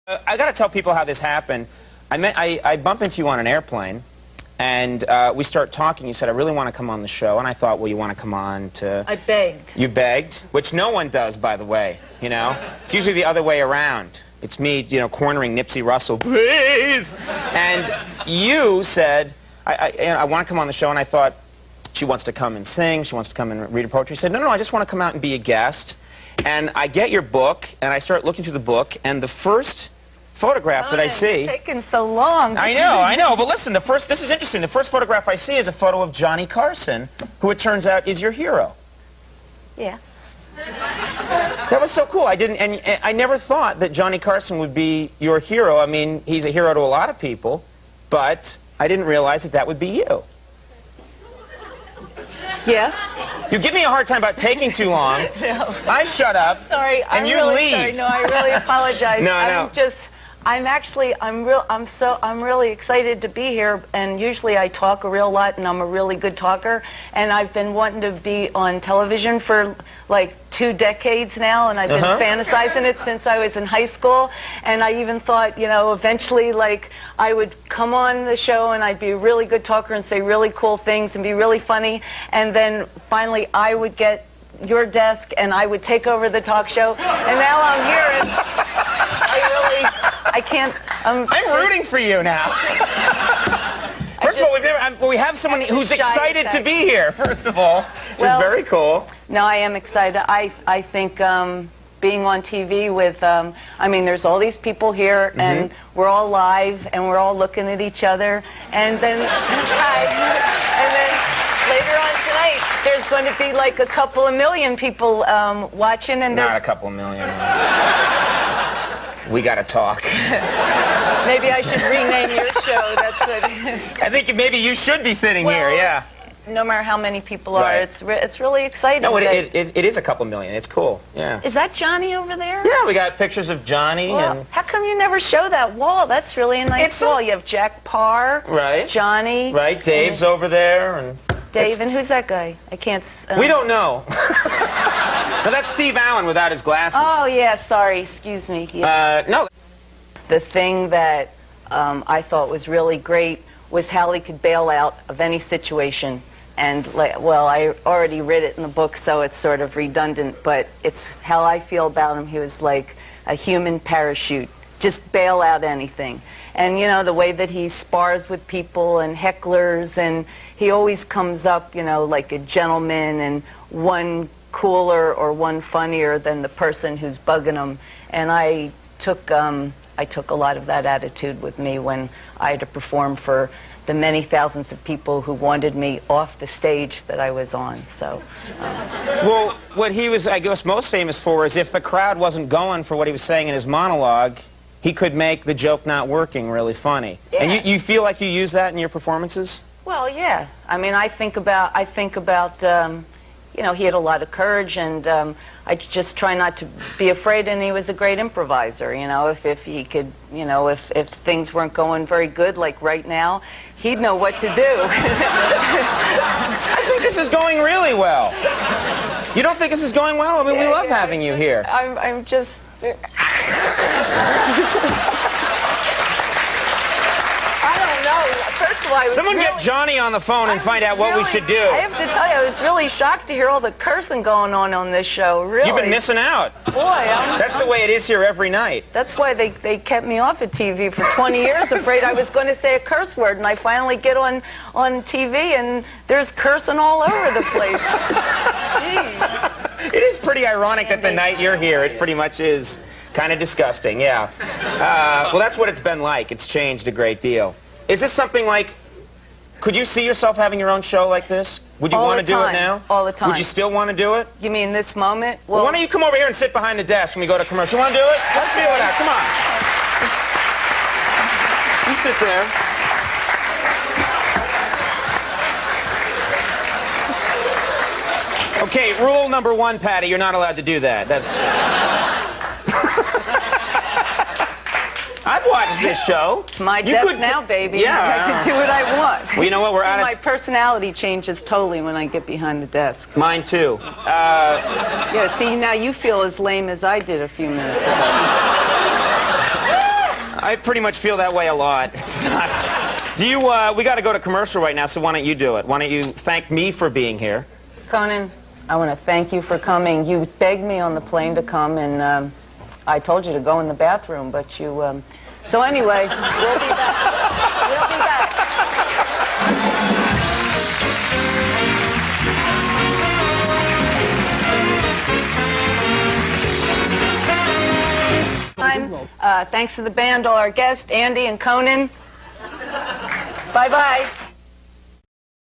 I got to tell people how this happened. I bump into you on an airplane, and we start talking. You said, I really want to come on the show, and I thought, well, you want to come on to... I begged. You begged, which no one does, by the way, you know? It's usually the other way around. It's me, you know, cornering Nipsey Russell, please! And you said, I want to come on the show, and I thought, she wants to come and sing, she wants to come and read her poetry. I said, no, I just want to come out and be a guest. And I get your book, and I start looking through the book, and the first photograph that I see... It's taken so long. I know, but listen, this is interesting. The first photograph I see is a photo of Johnny Carson, who it turns out is your hero. Yeah. That was so cool. And I never thought that Johnny Carson would be your hero. I mean, he's a hero to a lot of people, but I didn't realize that that would be you. Yeah. You give me a hard time about taking too long. No. I shut up. Sorry, and you leave. Sorry. No, I really apologize. No. I'm really excited to be here, and usually I talk a real lot, and I'm a really good talker, and I've been wanting to be on television for like 2 decades now, and I've been fantasizing it since I was in high school, and I even thought, you know, eventually, like, I would come on the show and I'd be a really good talker and say really cool things and be really funny, and then finally I would get your desk and I would take over the talk show, and now I'm here, and I can't... I'm rooting for you now. First of all, we have someone who's excited to be here, first of all, which is very cool. No, I am excited. I think being on TV with, I mean, there's all these people here, and we're all live, and we're all looking at each other, and then, later on tonight, there's going to be like a couple of million people watching, and not a couple of million. We gotta talk. Maybe I should rename your show. That's what. I think maybe you should be sitting here. Yeah. No matter how many people are, it's really exciting. No, it is a couple million. It's cool. Yeah. Is that Johnny over there? Yeah, we got pictures of Johnny. Well, and... how come you never show that wall? That's really a nice wall. You have Jack Parr. Right. Johnny. Right. Dave's over there, and. Dave, and who's that guy? I can't... We don't know. No, that's Steve Allen without his glasses. Oh, yeah, sorry. Excuse me. Yeah. No. The thing that I thought was really great was how he could bail out of any situation. And, well, I already read it in the book, so it's sort of redundant, but it's how I feel about him. He was like a human parachute. Just bail out anything. And, you know, the way that he spars with people and hecklers, and he always comes up, you know, like a gentleman, and one cooler or one funnier than the person who's bugging him. And I took a lot of that attitude with me when I had to perform for the many thousands of people who wanted me off the stage that I was on. So. Well, what he was, I guess, most famous for is if the crowd wasn't going for what he was saying in his monologue, he could make the joke not working really funny. Yeah. And you feel like you use that in your performances? Well, yeah. I mean, I think about you know, he had a lot of courage, and I just try not to be afraid, and he was a great improviser, you know. If he could, you know, if things weren't going very good, like right now, he'd know what to do. I think this is going really well. You don't think this is going well? I mean, we love having you here. I'm just... I don't know. First of all, someone get Johnny on the phone and find out what we should do. I have to tell you, I was really shocked to hear all the cursing going on this show. Really. You've been missing out. Boy, that's the way it is here every night. That's why they kept me off of TV for 20 years, afraid I was going to say a curse word, and I finally get on TV, and there's cursing all over the place. It is pretty ironic that the night you're here, it pretty much is kind of disgusting, yeah. Well, that's what it's been like. It's changed a great deal. Is this something like, could you see yourself having your own show like this? Would you want to do it now? All the time. Would you still want to do it? You mean this moment? Well, why don't you come over here and sit behind the desk when we go to commercial? You want to do it? Let's feel it out. Come on. You sit there. Okay, rule number 1, Patty, you're not allowed to do that. That's... I've watched this show. It's my desk now, baby. Yeah. I can do what I want. Well, you know what? My personality changes totally when I get behind the desk. Mine too. Yeah, see, now you feel as lame as I did a few minutes ago. I pretty much feel that way a lot. It's not... Do you, we got to go to commercial right now, so why don't you do it? Why don't you thank me for being here? Conan, I want to thank you for coming. You begged me on the plane to come, and I told you to go in the bathroom, but you... So anyway, we'll be back. We'll be back. Thanks to the band, all our guests, Andy and Conan. Bye-bye.